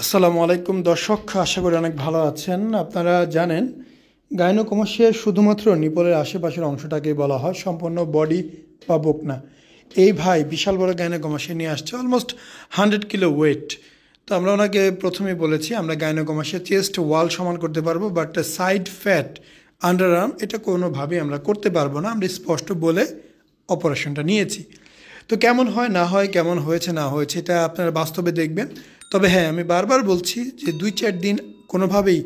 আসসালামু আলাইকুম দর্শক, আশা করি অনেক ভালো আছেন। আপনারা জানেন গাইনোকমাসিয়া শুধুমাত্র নিপলের আশেপাশের অংশটাকেই বলা হয়, সম্পূর্ণ বডি বা বুক না। এই ভাই বিশাল বড় গাইনোকমাসিয়া নিয়ে আসছে, অলমোস্ট 100 কিলো ওয়েট। তো আমরা ওনাকে প্রথমেই বলেছি আমরা গাইনোকমাসিয়া চেস্ট ওয়াল সমান করতে পারবো, but side fat under arm এটা কোনোভাবেই আমরা করতে পারবো না। আমরা স্পষ্ট বলে অপারেশনটা নিয়েছি। তো কেমন হয় না হয়, কেমন হয়েছে না হয়েছে এটা আপনারা বাস্তবে দেখবেন। তবে হ্যাঁ, আমি বারবার বলছি যে 2-4 দিন কোনোভাবেই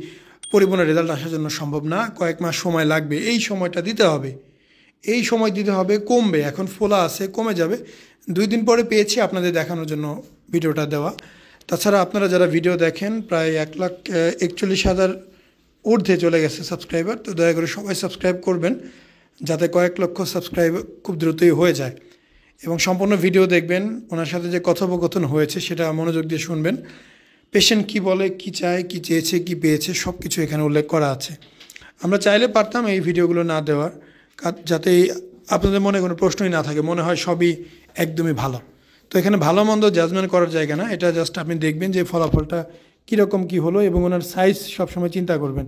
পরিপূর্ণ রেজাল্ট আসার জন্য সম্ভব না, কয়েক মাস সময় লাগবে। এই সময়টা দিতে হবে, এই সময় দিতে হবে। কমবে, এখন ফোলা আছে, কমে যাবে। 2 দিন পরে পেয়েছি আপনাদের দেখানোর জন্য ভিডিওটা দেওয়া। তাছাড়া আপনারা যারা ভিডিও দেখেন প্রায় 1,41,000 ঊর্ধ্বে চলে গেছে সাবস্ক্রাইবার। তো দয়া করে সবাই সাবস্ক্রাইব করবেন যাতে কয়েক লক্ষ সাবস্ক্রাইব খুব দ্রুতই হয়ে যায়, এবং সম্পূর্ণ ভিডিও দেখবেন। ওনার সাথে যে কথোপকথন হয়েছে সেটা মনোযোগ দিয়ে শুনবেন। পেশেন্ট কি বলে, কি চায়, কি চেয়েছে, কি পেয়েছে, সব কিছু এখানে উল্লেখ করা আছে। আমরা চাইলে পারতাম এই ভিডিওগুলো না দেওয়ার, যাতে আপনাদের মনে কোনো প্রশ্নই না থাকে, মনে হয় সবই একদমই ভালো। তো এখানে ভালো মন্দ জাজমেন্ট করার জায়গা না, এটা জাস্ট আপনি দেখবেন যে ফলাফলটা কীরকম কী হলো, এবং ওনার সাইজ সবসময় চিন্তা করবেন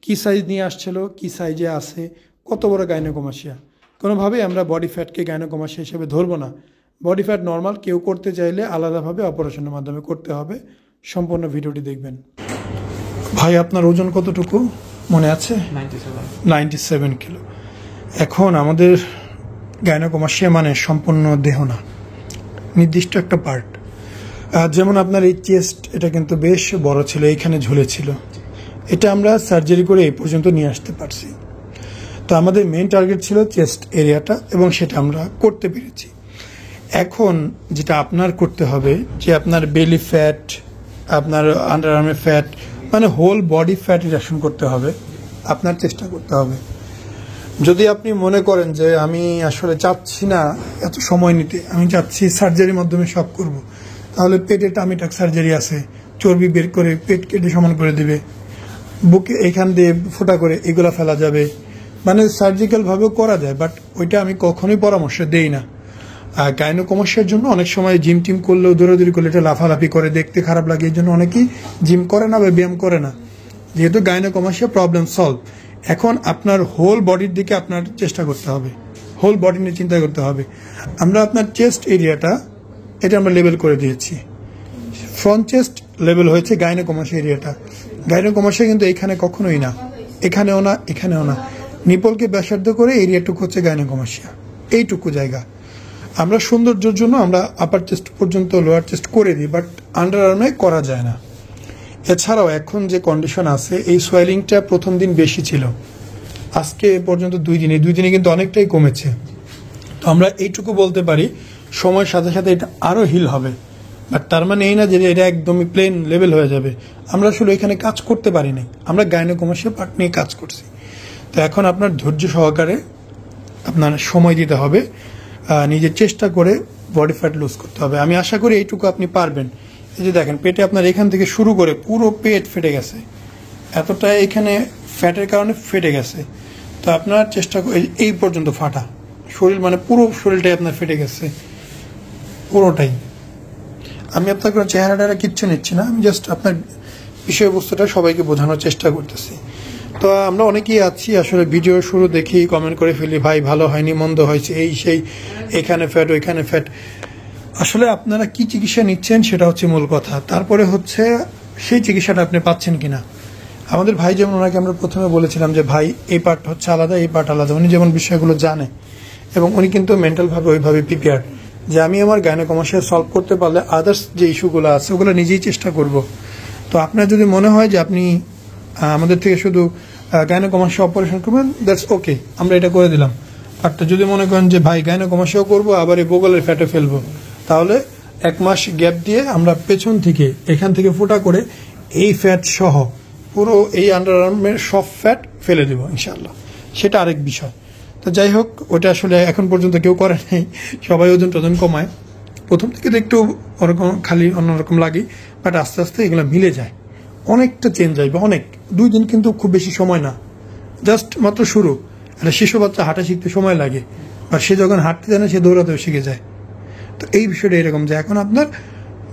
কী সাইজ নিয়ে আসছিল, কী সাইজে আছে, কত বড় গাইনোকমাসিয়া। কোনোভাবেই আমরা বডি ফ্যাটকে গাইনোকমাসিয়া হিসেবে ধরবো না। বডি ফ্যাট নর্মাল, কেউ করতে চাইলে আলাদাভাবে অপারেশনের মাধ্যমে করতে হবে। সম্পূর্ণ ভিডিওটি দেখবেন। ভাই আপনার ওজন কতটুকু মনে আছে? 97 কিলো। এখন আমাদের গাইনোকমাসিয়া মানে সম্পূর্ণ দেহ না, নির্দিষ্ট একটা পার্ট। যেমন আপনার এই চেস্ট, এটা কিন্তু বেশ বড় ছিল, এইখানে ঝুলেছিল। এটা আমরা সার্জারি করে এই পর্যন্ত নিয়ে আসতে পারছি। তো আমাদের মেইন টার্গেট ছিল চেস্ট এরিয়াটা, এবং সেটা আমরা করতে পেরেছি। এখন যেটা আপনার করতে হবে, যে আপনার বেলি ফ্যাট, আপনার আন্ডার আর্মের ফ্যাট, মানে হোল বডি ফ্যাট রিডাকশন করতে হবে, আপনার চেষ্টা করতে হবে। যদি আপনি মনে করেন যে আমি আসলে চাচ্ছি না এত সময় নিতে, আমি চাচ্ছি সার্জারির মাধ্যমে সব করব, তাহলে পেটে টামিটাক সার্জারি আছে, চর্বি বের করে পেট কেটে সমান করে দেবে, বুকে এখান দিয়ে ফোঁটা করে এগুলা ফেলা যাবে, মানে সার্জিক্যালভাবেও করা যায়। বাট ওইটা আমি কখনোই পরামর্শ দেই না। আর গাইনোকমাসিয়ার জন্য অনেক সময় জিম টিম করলেও, দৌড়াদৌড়ি করলে এটা লাফালাফি করে, দেখতে খারাপ লাগে, এই জন্য অনেকেই জিম করে না বা ব্যায়াম করে না, যেহেতু গাইনোকমাসিয়া প্রবলেম সলভ। এখন আপনার হোল বডির দিকে আপনার চেষ্টা করতে হবে, হোল বডি নিয়ে চিন্তা করতে হবে। আমরা আপনার চেস্ট এরিয়াটা এটা আমরা লেবেল করে দিয়েছি, ফ্রন্ট চেস্ট লেবেল হয়েছে, গাইনোকমাসিয়া এরিয়াটা। গাইনোকমাসিয়া কিন্তু এখানে কখনোই না, এখানেও না, এখানেও না। নিপলকে ব্যাসার্ধ করে এরিয়াটুকু হচ্ছে গাইনোকমাসিয়া, এইটুকু জায়গা। আমরা সৌন্দর্যের জন্য আমরা আপার চেস্ট পর্যন্ত লোয়ার চেস্ট করে দিই, বাট আন্ডার আর্মে করা যায় না। এছাড়াও এখন যে কন্ডিশন আছে, এই সোয়েলিংটা প্রথম দিন বেশি ছিল, আজকে পর্যন্ত 2 দিন, এই 2 দিনে কিন্তু অনেকটাই কমেছে। তো আমরা এইটুকু বলতে পারি সময়ের সাথে সাথে এটা আরও হিল হবে, বাট তার মানে এই না যে এটা একদমই প্লেন লেভেল হয়ে যাবে। আমরা আসলে এখানে কাজ করতে পারিনি, আমরা গাইনোকমাসিয়া পার্ট নিয়ে কাজ করছি। তো এখন আপনার ধৈর্য সহকারে আপনার সময় দিতে হবে, নিজের চেষ্টা করে বডি ফ্যাট লুজ করতে হবে। আমি আশা করি এইটুকু আপনি পারবেন। এই যে দেখেন, পেটে আপনার এখান থেকে শুরু করে পুরো পেট ফেটে গেছে, এতটা এখানে ফ্যাটের কারণে ফেটে গেছে। তো আপনার চেষ্টা করে এই পর্যন্ত ফাটা শরীর, মানে পুরো শরীরটাই আপনার ফেটে গেছে, পুরোটাই। আমি আপনার কোনো চেহারাটা কিচ্ছু নিচ্ছি না, আমি জাস্ট আপনার বিষয়বস্তুটা সবাইকে বোঝানোর চেষ্টা করতেছি। তো আমরা অনেকেই আছি আসলে ভিডিও শুরু দেখেই কমেন্ট করে ফেলি, ভাই ভালো হয়নি, মন্দ হয়েছে, এই সেই, এখানে ফ্যাট, ওইখানে ফ্যাট। আসলে আপনারা কি চিকিৎসা নিচ্ছেন সেটা হচ্ছে মূল কথা, তারপরে হচ্ছে সেই চিকিৎসাটা আপনি পাচ্ছেন কিনা। আমাদের ভাই যেমন, ওনাকে আমরা প্রথমে বলেছিলাম যে ভাই এই পার্ট হচ্ছে আলাদা, এই পার্ট আলাদা। উনি যেমন বিষয়গুলো জানে, এবং উনি কিন্তু মেন্টালভাবে ওইভাবে প্রিপেয়ার, যে আমি আমার গাইনোকমাসিয়া সলভ করতে পারলে আদার্স যে ইস্যুগুলো আছে ওগুলো নিজেই চেষ্টা করব। তো আপনার যদি মনে হয় যে আপনি আমাদের থেকে শুধু গাইনোকমাসিয়া অপারেশন করবেন, দ্যাটস ওকে, আমরা এটা করে দিলাম। আর যদি মনে করেন যে ভাই গাইনোকমাসিয়াও করবো আবার এই বোগলের ফ্যাটে ফেলবো, তাহলে 1 মাস গ্যাপ দিয়ে আমরা পেছন থেকে এখান থেকে ফোঁটা করে এই ফ্যাট সহ পুরো এই আন্ডার আর্মের সব ফ্যাট ফেলে দেবো ইনশাল্লাহ, সেটা আরেক বিষয়। তো যাই হোক, ওটা আসলে এখন পর্যন্ত কেউ করে নাই, সবাই ওজন টোজন কমায়। প্রথম থেকে তো একটু ওরকম খালি অন্যরকম লাগে, বাট আস্তে আস্তে এগুলো মিলে যায়, অনেকটা চেঞ্জ আসবে। অনেক 2 দিন কিন্তু খুব বেশি সময় না, জাস্ট মাত্র শুরু। একটা শিশু বাচ্চা হাঁটা শিখতে সময় লাগে, আর সে যখন হাঁটতে জানে সে দৌড়াতেও শিখে যায়। তো এই বিষয়টা এরকম যে এখন আপনার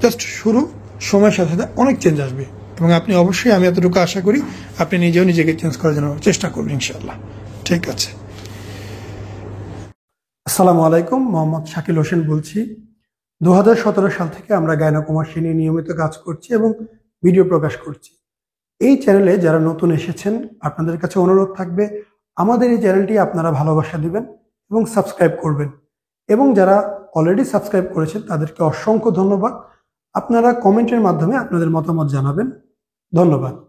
জাস্ট শুরু, সময়ের সাথে সাথে অনেক চেঞ্জ আসবে এবং আপনি অবশ্যই, আমি এতটুকু আশা করি, আপনি নিজেও নিজেকে চেঞ্জ করার জন্য চেষ্টা করবেন ইনশাআল্লাহ। ঠিক আছে। আসসালামু আলাইকুম, মোহাম্মদ শাকিল হোসেন বলছি। 2017 সাল থেকে আমরা গাইনোকমার্সিয়া নিয়ে নিয়মিত কাজ করছি এবং ভিডিও প্রকাশ করছি। এই চ্যানেলে যারা নতুন এসেছেন, আপনাদের কাছে অনুরোধ থাকবে আমাদের এই চ্যানেলটি আপনারা ভালোবাসা দিবেন এবং সাবস্ক্রাইব করবেন। এবং যারা অলরেডি সাবস্ক্রাইব করেছেন তাদেরকে অসংখ্য ধন্যবাদ। আপনারা কমেন্টের মাধ্যমে আপনাদের মতামত জানাবেন। ধন্যবাদ।